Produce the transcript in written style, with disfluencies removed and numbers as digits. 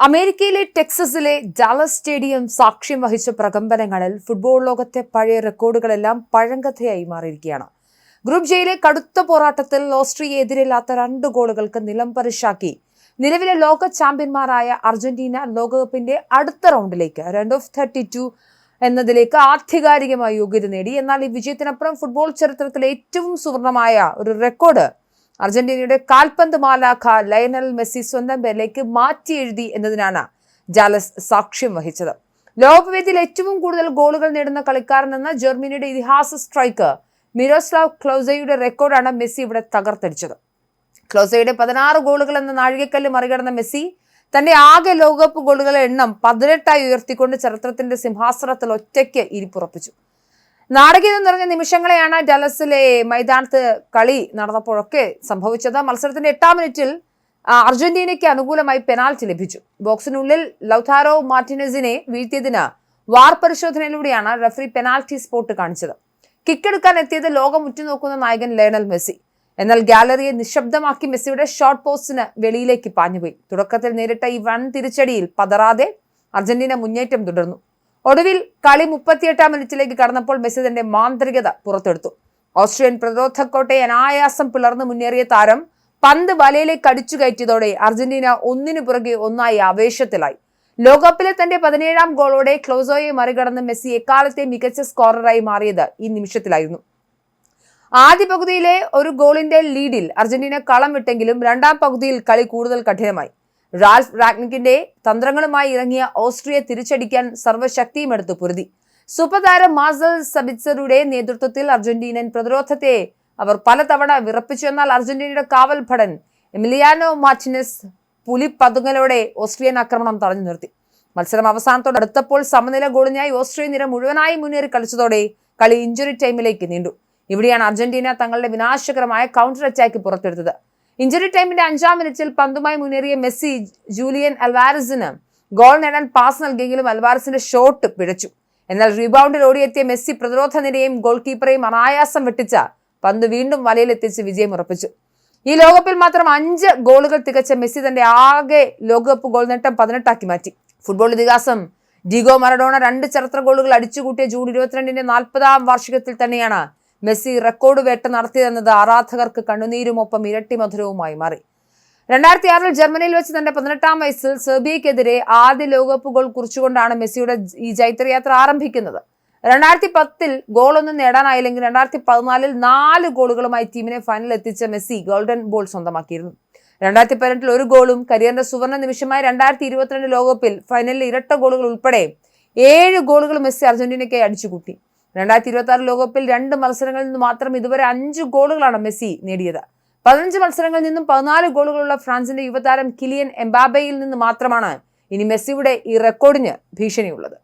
അമേരിക്കയിലെ ടെക്സസിലെ Dallas stadium സാക്ഷ്യം വഹിച്ച പ്രകമ്പനങ്ങളിൽ ഫുട്ബോൾ ലോകത്തെ പഴയ റെക്കോർഡുകളെല്ലാം പഴങ്കഥയായി മാറിയിരിക്കുകയാണ്. ഗ്രൂപ്പ് ജെയിലെ കടുത്ത പോരാട്ടത്തിൽ ഓസ്ട്രിയയെ എതിരില്ലാത്ത 2 ഗോളുകൾക്ക് നിലംപരിശാക്കി നിലവിലെ ലോക ചാമ്പ്യന്മാരായ അർജന്റീന ലോകകപ്പിന്റെ അടുത്ത റൗണ്ടിലേക്ക് റൗണ്ട് ഓഫ് 32 എന്നതിലേക്ക് ആധികാരികമായി യോഗ്യത നേടി. എന്നാൽ ഈ വിജയത്തിനപ്പുറം ഫുട്ബോൾ ചരിത്രത്തിലെ ഏറ്റവും സുവർണമായ ഒരു റെക്കോർഡ് അർജന്റീനയുടെ കാൽപന്ത് മാലാഖ ലയണൽ മെസ്സി സ്വന്തം പേരിലേക്ക് മാറ്റി എഴുതി എന്നതിനാണ് ഡാലസ് സാക്ഷ്യം വഹിച്ചത്. ലോകവേദിയിൽ ഏറ്റവും കൂടുതൽ ഗോളുകൾ നേടുന്ന കളിക്കാരൻ എന്ന ജർമ്മനിയുടെ ഇതിഹാസ സ്ട്രൈക്കർ മിറോസ്ലാവ് ക്ലോസയുടെ റെക്കോർഡാണ് മെസ്സി ഇവിടെ തകർത്തടിച്ചത്. ക്ലോസയുടെ 16 ഗോളുകൾ എന്ന നാഴികക്കല്ല് മറികടന്ന മെസ്സി തന്റെ ആകെ ലോകകപ്പ് ഗോളുകളുടെ എണ്ണം 18 ഉയർത്തിക്കൊണ്ട് ചരിത്രത്തിന്റെ സിംഹാസനത്തിൽ ഒറ്റയ്ക്ക് ഇരിപ്പുറപ്പിച്ചു. നാടകീയത നിറഞ്ഞ നിമിഷങ്ങളെയാണ് ഡാലസിലെ മൈതാനത്ത് കളി നടന്നപ്പോഴൊക്കെ സംഭവിച്ചത്. മത്സരത്തിന്റെ 8-ാം മിനിറ്റിൽ അർജന്റീനയ്ക്ക് അനുകൂലമായി പെനാൽറ്റി ലഭിച്ചു. ബോക്സിനുള്ളിൽ ലൗതാരോ മാർട്ടിനസിനെ വീഴ്ത്തിയതിന് വാർ പരിശോധനയിലൂടെയാണ് റഫറി പെനാൽറ്റി സ്പോട്ട് കാണിച്ചത്. കിക്കെടുക്കാൻ എത്തിയത് ലോകം ഉറ്റുനോക്കുന്ന നായകൻ ലയണൽ മെസ്സി. എന്നാൽ ഗാലറിയെ നിശബ്ദമാക്കി മെസ്സിയുടെ ഷോട്ട് പോസ്റ്റിന് വെളിയിലേക്ക് പാഞ്ഞുപോയി. തുടക്കത്തിൽ നേരിട്ട ഈ വൻ തിരിച്ചടിയിൽ പതറാതെ അർജന്റീന മുന്നേറ്റം തുടർന്നു. ഒടുവിൽ കളി 38-ാം മിനിറ്റിലേക്ക് കടന്നപ്പോൾ മെസ്സി തന്റെ മാന്ത്രികത പുറത്തെടുത്തു. ഓസ്ട്രിയൻ പ്രതിരോധക്കോട്ടയെ അനായാസം പിളർന്ന് മുന്നേറിയ താരം പന്ത് വലയിലേക്ക് അടിച്ചു കയറ്റിയതോടെ അർജന്റീന ഒന്നിനു പുറകെ ഒന്നായി ആവേശത്തിലായി. ലോകകപ്പിലെ തന്റെ 17-ാം ഗോളോടെ ക്ലോസോയെ മറികടന്ന് മെസ്സി എക്കാലത്തെ മികച്ച സ്കോററായി മാറിയത് ഈ നിമിഷത്തിലായിരുന്നു. ആദ്യ പകുതിയിലെ ഒരു ഗോളിന്റെ ലീഡിൽ അർജന്റീന കളം വിട്ടെങ്കിലും 2-ാം പകുതിയിൽ കളി കൂടുതൽ കഠിനമായി. റാൽഫ് റാഗ്നിക്കിന്റെ തന്ത്രങ്ങളുമായി ഇറങ്ങിയ ഓസ്ട്രിയ തിരിച്ചടിക്കാൻ സർവ്വശക്തിയും എടുത്തു പൊരുതി. സൂപ്പർ താരം മാർസൽ സബിറ്റ്സറുടെ നേതൃത്വത്തിൽ അർജന്റീനൻ പ്രതിരോധത്തെ അവർ പലതവണ വിറപ്പിച്ചു. എന്നാൽ അർജന്റീനയുടെ കാവൽ ഭടൻ എമിലിയാനോ മാർട്ടിനസ് പുലിപ്പതുങ്ങലോടെ ഓസ്ട്രിയൻ ആക്രമണം തടഞ്ഞു നിർത്തി. മത്സരം അവസാനത്തോട് അടുത്തപ്പോൾ സമനില ഗോളിനായി ഓസ്ട്രിയൻ നിര മുഴുവനായി മുന്നേറി കളിച്ചതോടെ കളി ഇഞ്ചുറി ടൈമിലേക്ക് നീണ്ടു. ഇവിടെയാണ് അർജന്റീന തങ്ങളുടെ വിനാശകരമായ കൗണ്ടർ അറ്റാക്ക് പുറത്തെടുത്തത്. ഇഞ്ചുറി ടൈമിന്റെ 5-ാം മിനിറ്റിൽ പന്തുമായി മുന്നേറിയ മെസ്സി ജൂലിയൻ അൽവാരസിന് ഗോൾ നേടാൻ പാസ് നൽകിയെങ്കിലും അൽവാരസിന്റെ ഷോട്ട് പിഴച്ചു. എന്നാൽ റീബൗണ്ടിൽ ഓടിയെത്തിയ മെസ്സി പ്രതിരോധ നിരയെയും ഗോൾ കീപ്പറെയും അനായാസം വെട്ടിച്ച പന്ത് വീണ്ടും വലയിലെത്തിച്ച് വിജയം ഉറപ്പിച്ചു. ഈ ലോകകപ്പിൽ മാത്രം 5 ഗോളുകൾ തികച്ച മെസ്സി തന്റെ ആകെ ലോകകപ്പ് ഗോൾ നേട്ടം 18 മാറ്റി. ഫുട്ബോൾ ഇതിഹാസം ഡിഗോ മറഡോണ 2 ചരിത്ര ഗോളുകൾ അടിച്ചുകൂട്ടിയ ജൂൺ 22-ന്റെ 40-ാം വാർഷികത്തിൽ തന്നെയാണ് മെസ്സി റെക്കോർഡ് വേട്ട നടത്തിയതെന്നത് ആരാധകർക്ക് കണ്ണുനീരുമൊപ്പം ഇരട്ടി മധുരവുമായി മാറി. 2006-ൽ ജർമ്മനിയിൽ വെച്ച് തന്റെ 18-ാം വയസ്സിൽ സെർബിയക്കെതിരെ ആദ്യ ലോകകപ്പ് ഗോൾ കുറിച്ചുകൊണ്ടാണ് മെസ്സിയുടെ ഈ ജൈത്രയാത്ര ആരംഭിക്കുന്നത്. 2010-ൽ ഗോളൊന്നും നേടാനായില്ലെങ്കിൽ 2014-ൽ 4 ഗോളുകളുമായി ടീമിനെ ഫൈനൽ എത്തിച്ച മെസ്സി ഗോൾഡൻ ബോൾ സ്വന്തമാക്കിയിരുന്നു. 2018-ൽ 1 ഗോളും കരിയറിന്റെ സുവർണ്ണ നിമിഷമായ 2022 ലോകകപ്പിൽ ഫൈനലിൽ ഇരട്ട ഗോളുകൾ ഉൾപ്പെടെ 7 ഗോളുകൾ മെസ്സി അർജന്റീനയ്ക്കായി അടിച്ചുകൂട്ടി. 2026 ലോകകപ്പിൽ 2 മത്സരങ്ങളിൽ നിന്ന് മാത്രം ഇതുവരെ 5 ഗോളുകളാണ് മെസ്സി നേടിയത്. 15 മത്സരങ്ങളിൽ നിന്നും 14 ഗോളുകളുള്ള ഫ്രാൻസിന്റെ യുവതാരം കിലിയൻ എംബാബയിൽ നിന്ന് മാത്രമാണ് ഇനി മെസ്സിയുടെ ഈ റെക്കോർഡിന് ഭീഷണിയുള്ളത്.